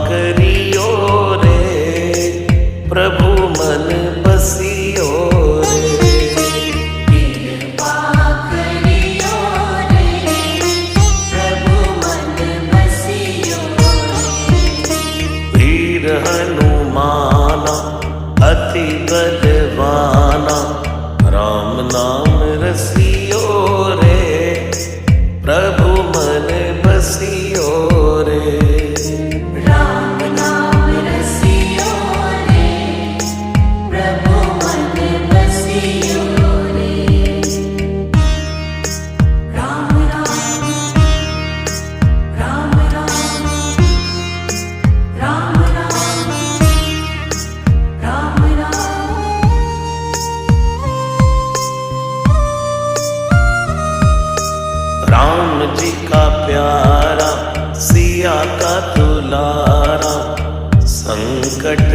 करियो रे, प्रभु मन बसियो रे। कृपा करियो रे, प्रभु मन बसियो रे। वीर हनुमाना अति बलवाना, राम नाम रसियो रे, प्रभु मन बसियो रे। राम नाम रसियो रे, प्रभु मन बसियो रे। राम राम राम राम, राम राम राम राम। राम जी का प्यारा, सिया का दुलारा, संकट